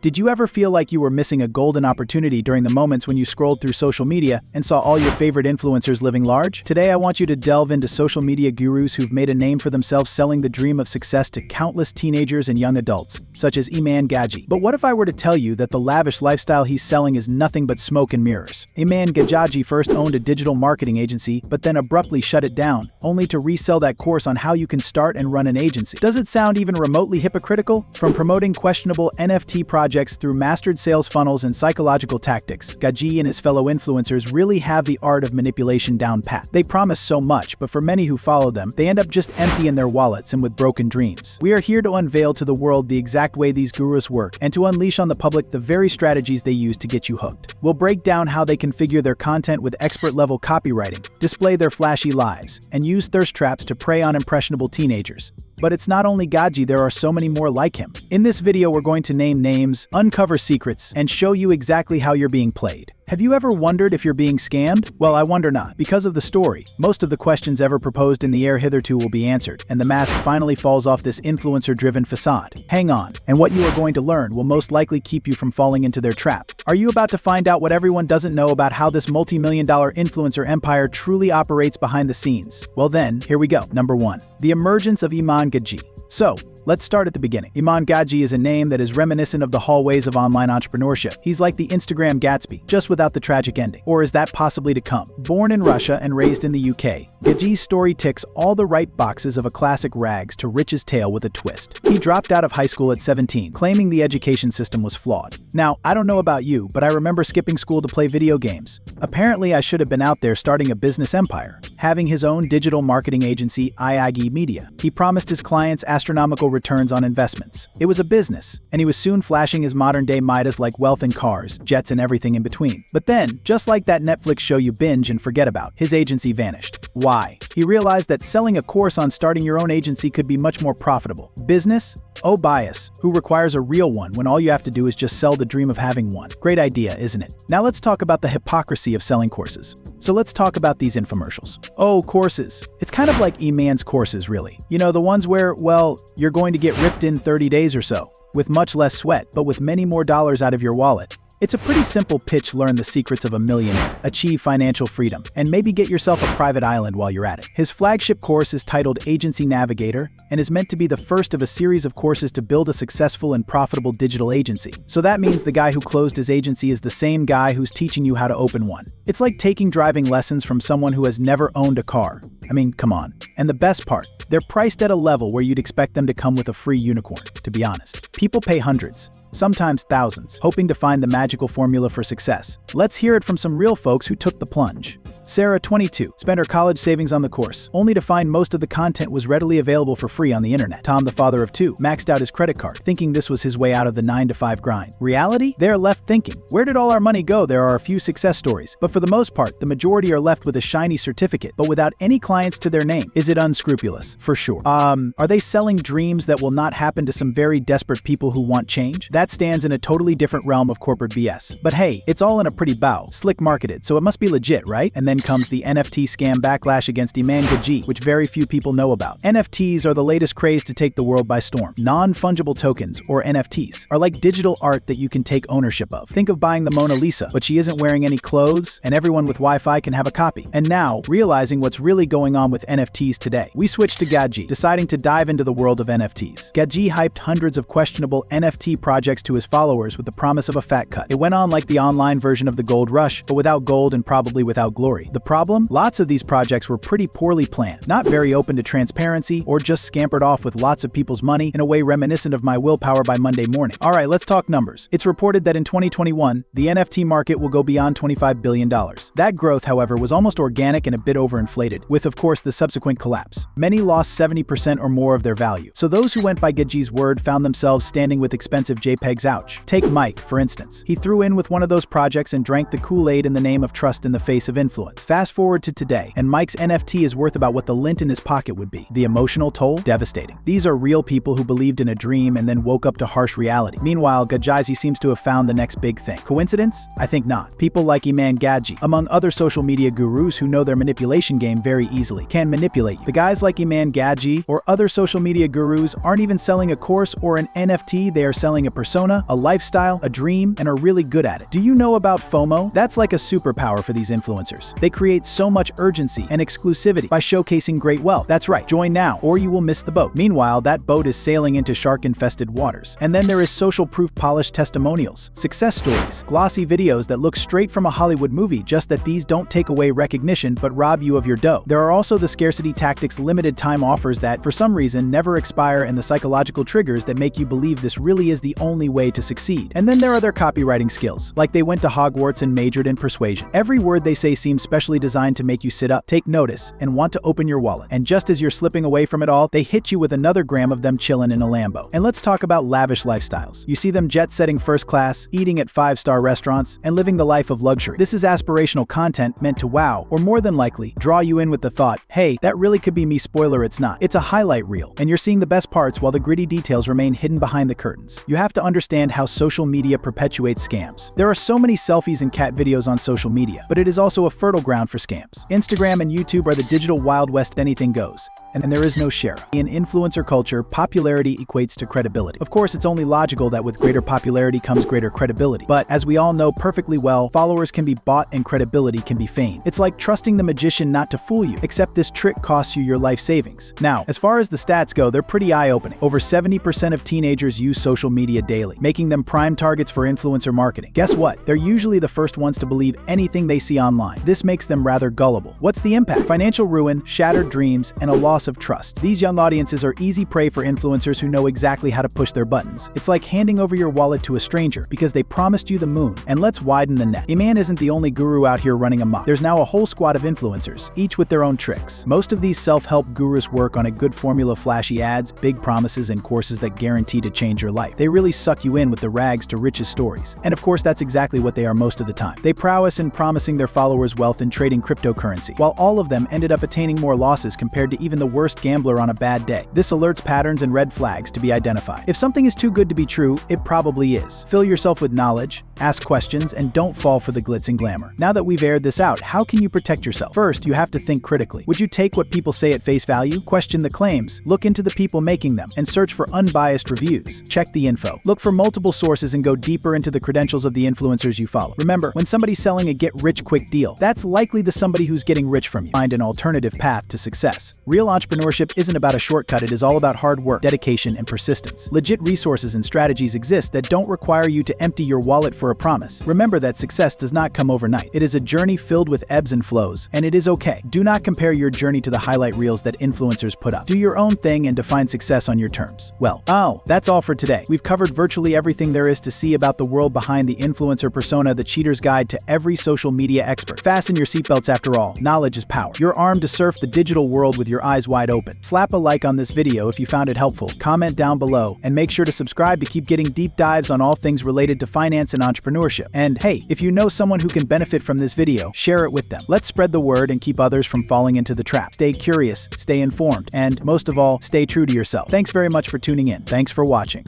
Did you ever feel like you were missing a golden opportunity during the moments when you scrolled through social media and saw all your favorite influencers living large? Today I want you to delve into social media gurus who've made a name for themselves selling the dream of success to countless teenagers and young adults, such as IMAN GADZHI. But what if I were to tell you that the lavish lifestyle he's selling is nothing but smoke and mirrors? IMAN GADZHI first owned a digital marketing agency, but then abruptly shut it down, only to resell that course on how you can start and run an agency. Does it sound even remotely hypocritical? From promoting questionable NFT projects through mastered sales funnels and psychological tactics, GADZHI and his fellow influencers really have the art of manipulation down pat. They promise so much, but for many who follow them, they end up just empty in their wallets and with broken dreams. We are here to unveil to the world the exact way these gurus work and to unleash on the public the very strategies they use to get you hooked. We'll break down how they configure their content with expert-level copywriting, display their flashy lives, and use thirst traps to prey on impressionable teenagers. But it's not only GADZHI, there are so many more like him. In this video, we're going to name names, uncover secrets, and show you exactly how you're being played. Have you ever wondered if you're being scammed? Well, I wonder not. Because of the story, most of the questions ever proposed in the air hitherto will be answered, and the mask finally falls off this influencer-driven facade. Hang on, and what you are going to learn will most likely keep you from falling into their trap. Are you about to find out what everyone doesn't know about how this multi-million-dollar influencer empire truly operates behind the scenes? Well then, here we go. Number 1. The emergence of IMAN GADZHI. So, let's start at the beginning. IMAN GADZHI is a name that is reminiscent of the hallways of online entrepreneurship. He's like the Instagram Gatsby, just without the tragic ending. Or is that possibly to come? Born in Russia and raised in the UK, GADZHI's story ticks all the right boxes of a classic rags to riches tale with a twist. He dropped out of high school at 17, claiming the education system was flawed. Now, I don't know about you, but I remember skipping school to play video games. Apparently, I should have been out there starting a business empire, having his own digital marketing agency, IMAN Media. He promised his clients astronomical returns on investments. It was a business, and he was soon flashing his modern-day Midas like wealth and cars, jets and everything in between. But then, just like that Netflix show you binge and forget about, his agency vanished. Why? He realized that selling a course on starting your own agency could be much more profitable. Business? Oh bias, who requires a real one when all you have to do is just sell the dream of having one? Great idea, isn't it? Now let's talk about the hypocrisy of selling courses. So let's talk about these infomercials. Oh, courses. It's kind of like IMAN's courses, really. You know, the ones where, well, you're going to get ripped in 30 days or so, with much less sweat, but with many more dollars out of your wallet. It's a pretty simple pitch: learn the secrets of a millionaire, achieve financial freedom, and maybe get yourself a private island while you're at it. His flagship course is titled Agency Navigator and is meant to be the first of a series of courses to build a successful and profitable digital agency. So that means the guy who closed his agency is the same guy who's teaching you how to open one. It's like taking driving lessons from someone who has never owned a car. I mean, come on. And the best part, they're priced at a level where you'd expect them to come with a free unicorn, to be honest. People pay hundreds, sometimes thousands, hoping to find the magical formula for success. Let's hear it from some real folks who took the plunge. Sarah, 22, spent her college savings on the course, only to find most of the content was readily available for free on the internet. Tom, the father of 2, maxed out his credit card, thinking this was his way out of the 9-to-5 grind. Reality? They're left thinking, where did all our money go? There are a few success stories, but for the most part, the majority are left with a shiny certificate, but without any clients to their name. Is it unscrupulous? For sure. Are they selling dreams that will not happen to some very desperate people who want change? That stands in a totally different realm of corporate BS. But hey, it's all in a pretty bow, slick marketed, so it must be legit, right? And then comes the NFT scam backlash against IMAN GADZHI, which very few people know about. NFTs are the latest craze to take the world by storm. Non-fungible tokens, or NFTs, are like digital art that you can take ownership of. Think of buying the Mona Lisa, but she isn't wearing any clothes, and everyone with Wi-Fi can have a copy. And now, realizing what's really going on with NFTs today, we switched to GADZHI, deciding to dive into the world of NFTs. GADZHI hyped hundreds of questionable NFT projects to his followers with the promise of a fat cut. It went on like the online version of the gold rush, but without gold and probably without glory. The problem? Lots of these projects were pretty poorly planned, not very open to transparency, or just scampered off with lots of people's money in a way reminiscent of my willpower by Monday morning. Alright, let's talk numbers. It's reported that in 2021, the NFT market will go beyond $25 billion. That growth, however, was almost organic and a bit overinflated, with of course the subsequent collapse. Many lost 70% or more of their value. So those who went by GADZHI's word found themselves standing with expensive JPEGs. Ouch. Take Mike, for instance. He threw in with one of those projects and drank the Kool-Aid in the name of trust in the face of influence. Fast forward to today, and Mike's NFT is worth about what the lint in his pocket would be. The emotional toll? Devastating. These are real people who believed in a dream and then woke up to harsh reality. Meanwhile, Gaddzhi seems to have found the next big thing. Coincidence? I think not. People like IMAN GADZHI, among other social media gurus who know their manipulation game very easily, can manipulate you. The guys like IMAN GADZHI or other social media gurus aren't even selling a course or an NFT, they are selling a persona, a lifestyle, a dream, and are really good at it. Do you know about FOMO? That's like a superpower for these influencers. They create so much urgency and exclusivity by showcasing great wealth. That's right, join now or you will miss the boat. Meanwhile, that boat is sailing into shark-infested waters. And then there is social proof polished testimonials, success stories, glossy videos that look straight from a Hollywood movie, just that these don't take away recognition but rob you of your dough. There are also the scarcity tactics limited time offers that, for some reason, never expire, and the psychological triggers that make you believe this really is the only way to succeed. And then there are their copywriting skills, like they went to Hogwarts and majored in persuasion. Every word they say seems specially designed to make you sit up, take notice, and want to open your wallet. And just as you're slipping away from it all, they hit you with another gram of them chillin' in a Lambo. And let's talk about lavish lifestyles. You see them jet-setting first class, eating at 5-star restaurants, and living the life of luxury. This is aspirational content meant to wow, or more than likely, draw you in with the thought, hey, that really could be me. Spoiler, it's not. It's a highlight reel, and you're seeing the best parts while the gritty details remain hidden behind the curtains. You have to understand how social media perpetuates scams. There are so many selfies and cat videos on social media, but it is also a fertile ground for scams. Instagram and YouTube are the digital Wild West, anything goes, and there is no sheriff. In influencer culture, popularity equates to credibility. Of course, it's only logical that with greater popularity comes greater credibility. But as we all know perfectly well, followers can be bought and credibility can be feigned. It's like trusting the magician not to fool you, except this trick costs you your life savings. Now, as far as the stats go, they're pretty eye-opening. Over 70% of teenagers use social media daily, making them prime targets for influencer marketing. Guess what? They're usually the first ones to believe anything they see online. This makes them rather gullible. What's the impact? Financial ruin, shattered dreams, and a loss of trust. These young audiences are easy prey for influencers who know exactly how to push their buttons. It's like handing over your wallet to a stranger because they promised you the moon. And let's widen the net. IMAN isn't the only guru out here running amok. There's now a whole squad of influencers, each with their own tricks. Most of these self-help gurus work on a good formula: flashy ads, big promises, and courses that guarantee to change your life. They really suck you in with the rags to riches stories. And of course, that's exactly what they are most of the time. They prowess in promising their followers wealth and trading cryptocurrency, while all of them ended up attaining more losses compared to even the worst gambler on a bad day. This alerts patterns and red flags to be identified. If something is too good to be true, it probably is. Fill yourself with knowledge, ask questions, and don't fall for the glitz and glamour. Now that we've aired this out, how can you protect yourself? First, you have to think critically. Would you take what people say at face value? Question the claims, look into the people making them, and search for unbiased reviews. Check the info. Look for multiple sources and go deeper into the credentials of the influencers you follow. Remember, when somebody's selling a get-rich-quick deal, that's likely the somebody who's getting rich from you. Find an alternative path to success. Real entrepreneurship isn't about a shortcut, it is all about hard work, dedication, and persistence. Legit resources and strategies exist that don't require you to empty your wallet for a promise. Remember that success does not come overnight. It is a journey filled with ebbs and flows, and it is okay. Do not compare your journey to the highlight reels that influencers put up. Do your own thing and define success on your terms. Well, that's all for today. We've covered virtually everything there is to see about the world behind the influencer persona, the cheater's guide to every social media expert. Fasten your seatbelts, after all, knowledge is power. You're armed to surf the digital world with your eyes wide open. Slap a like on this video if you found it helpful, comment down below, and make sure to subscribe to keep getting deep dives on all things related to finance and entrepreneurship. And hey, if you know someone who can benefit from this video, share it with them. Let's spread the word and keep others from falling into the trap. Stay curious, stay informed, and most of all, stay true to yourself. Thanks very much for tuning in. Thanks for watching.